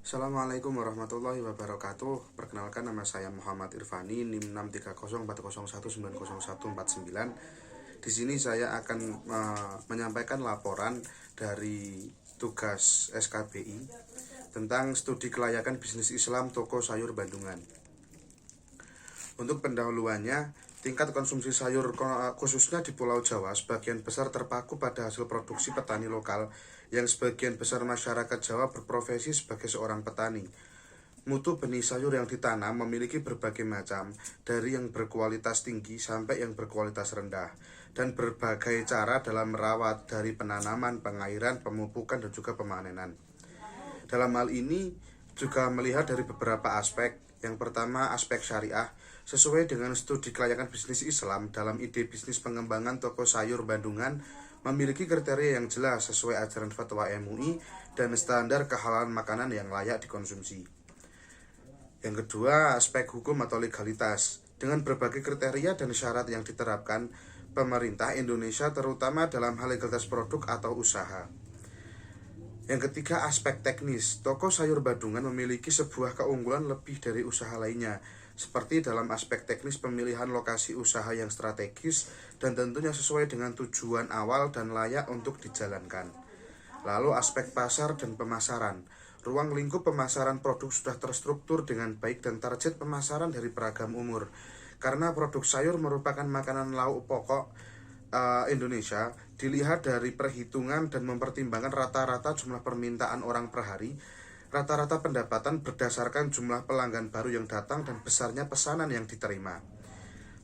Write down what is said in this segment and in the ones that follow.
Assalamualaikum warahmatullahi wabarakatuh. Perkenalkan, nama saya Muhammad Irfani, NIM 63040190149. Di sini saya akan menyampaikan laporan dari tugas SKBI tentang studi kelayakan bisnis Islam toko sayur Bandungan. Untuk pendahuluannya, tingkat konsumsi sayur khususnya di Pulau Jawa sebagian besar terpaku pada hasil produksi petani lokal yang sebagian besar masyarakat Jawa berprofesi sebagai seorang petani. Mutu benih sayur yang ditanam memiliki berbagai macam, dari yang berkualitas tinggi sampai yang berkualitas rendah, dan berbagai cara dalam merawat, dari penanaman, pengairan, pemupukan, dan juga pemanenan. Dalam hal ini juga melihat dari beberapa aspek. Yang pertama, aspek syariah. Sesuai dengan studi kelayakan bisnis Islam, dalam ide bisnis pengembangan toko sayur Bandungan memiliki kriteria yang jelas sesuai ajaran fatwa MUI dan standar kehalalan makanan yang layak dikonsumsi. Yang kedua, aspek hukum atau legalitas. Dengan berbagai kriteria dan syarat yang diterapkan pemerintah Indonesia, terutama dalam hal legalitas produk atau usaha. Yang ketiga, aspek teknis. Toko sayur Bandungan memiliki sebuah keunggulan lebih dari usaha lainnya, seperti dalam aspek teknis pemilihan lokasi usaha yang strategis dan tentunya sesuai dengan tujuan awal dan layak untuk dijalankan. Lalu aspek pasar dan pemasaran. Ruang lingkup pemasaran produk sudah terstruktur dengan baik dan target pemasaran dari beragam umur. Karena produk sayur merupakan makanan lauk pokok Indonesia, dilihat dari perhitungan dan mempertimbangkan rata-rata jumlah permintaan orang per hari, rata-rata pendapatan berdasarkan jumlah pelanggan baru yang datang dan besarnya pesanan yang diterima.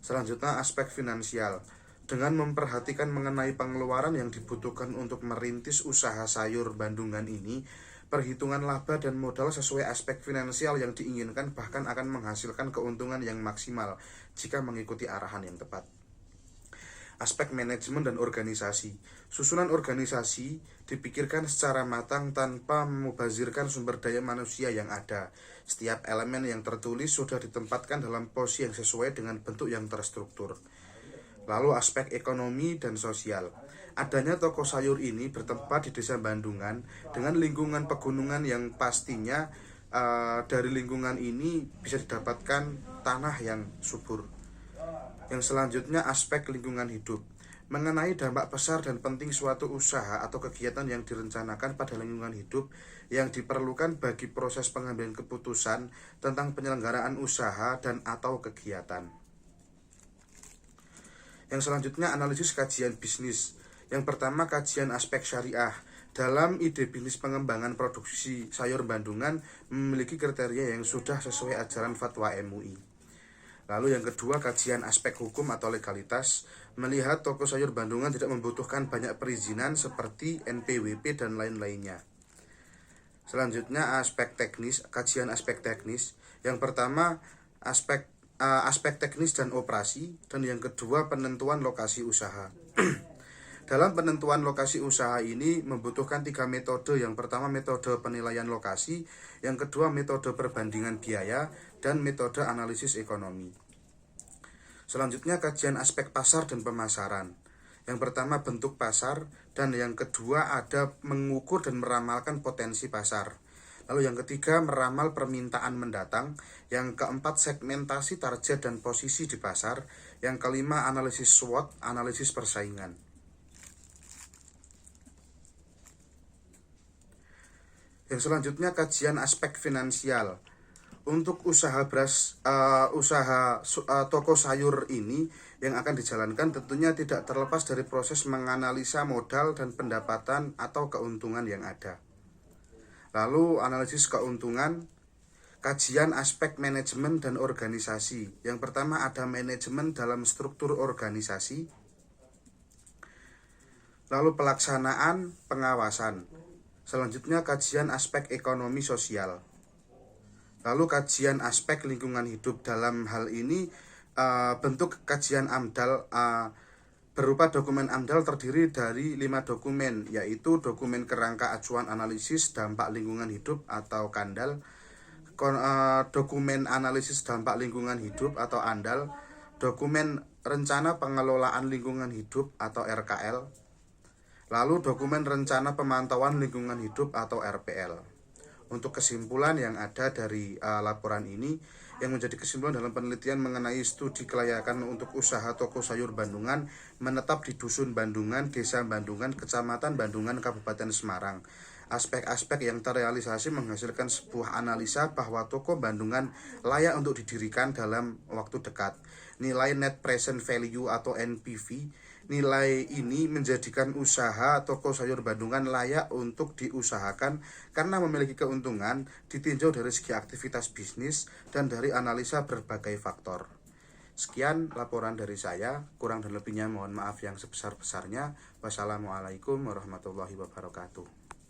Selanjutnya, aspek finansial. Dengan memperhatikan mengenai pengeluaran yang dibutuhkan untuk merintis usaha sayur Bandungan ini, perhitungan laba dan modal sesuai aspek finansial yang diinginkan bahkan akan menghasilkan keuntungan yang maksimal jika mengikuti arahan yang tepat. Aspek manajemen dan organisasi. Susunan organisasi dipikirkan secara matang tanpa memubazirkan sumber daya manusia yang ada. Setiap elemen yang tertulis sudah ditempatkan dalam posisi yang sesuai dengan bentuk yang terstruktur. Lalu aspek ekonomi dan sosial. Adanya toko sayur ini bertempat di desa Bandungan dengan lingkungan pegunungan yang pastinya dari lingkungan ini bisa didapatkan tanah yang subur. Yang selanjutnya, aspek lingkungan hidup. Mengenai dampak besar dan penting suatu usaha atau kegiatan yang direncanakan pada lingkungan hidup yang diperlukan bagi proses pengambilan keputusan tentang penyelenggaraan usaha dan atau kegiatan. Yang selanjutnya, analisis kajian bisnis. Yang pertama, kajian aspek syariah. Dalam ide bisnis pengembangan produksi sayur Bandungan memiliki kriteria yang sudah sesuai ajaran fatwa MUI. Lalu yang kedua, kajian aspek hukum atau legalitas. Melihat toko sayur Bandungan tidak membutuhkan banyak perizinan seperti NPWP dan lain-lainnya. Selanjutnya, aspek teknis, kajian aspek teknis. Yang pertama, aspek teknis dan operasi, dan yang kedua, penentuan lokasi usaha. Dalam penentuan lokasi usaha ini membutuhkan 3 metode. Yang pertama, metode penilaian lokasi, yang kedua, metode perbandingan biaya, dan metode analisis ekonomi. Selanjutnya, kajian aspek pasar dan pemasaran. Yang pertama, bentuk pasar, dan yang kedua, ada mengukur dan meramalkan potensi pasar. Lalu yang ketiga, meramal permintaan mendatang. Yang keempat, segmentasi target dan posisi di pasar. Yang kelima, analisis SWOT, analisis persaingan. Yang selanjutnya, kajian aspek finansial. Untuk usaha toko sayur ini yang akan dijalankan tentunya tidak terlepas dari proses menganalisa modal dan pendapatan atau keuntungan yang ada. Lalu analisis keuntungan, kajian aspek manajemen dan organisasi. Yang pertama, ada manajemen dalam struktur organisasi. Lalu pelaksanaan, pengawasan. Selanjutnya, kajian aspek ekonomi sosial. Lalu kajian aspek lingkungan hidup. Dalam hal ini bentuk kajian AMDAL berupa dokumen AMDAL terdiri dari 5 dokumen, yaitu dokumen kerangka acuan analisis dampak lingkungan hidup atau KANDAL, dokumen analisis dampak lingkungan hidup atau ANDAL, dokumen rencana pengelolaan lingkungan hidup atau RKL, lalu dokumen rencana pemantauan lingkungan hidup atau RPL. Untuk kesimpulan yang ada dari laporan ini, yang menjadi kesimpulan dalam penelitian mengenai studi kelayakan untuk usaha toko sayur Bandungan menetap di Dusun Bandungan, Desa Bandungan, Kecamatan Bandungan, Kabupaten Semarang. Aspek-aspek yang terrealisasi menghasilkan sebuah analisa bahwa toko Bandungan layak untuk didirikan dalam waktu dekat. Nilai net present value atau NPV, nilai ini menjadikan usaha toko sayur Bandungan layak untuk diusahakan karena memiliki keuntungan ditinjau dari segi aktivitas bisnis dan dari analisa berbagai faktor. Sekian laporan dari saya, kurang dan lebihnya mohon maaf yang sebesar-besarnya. Wassalamualaikum warahmatullahi wabarakatuh.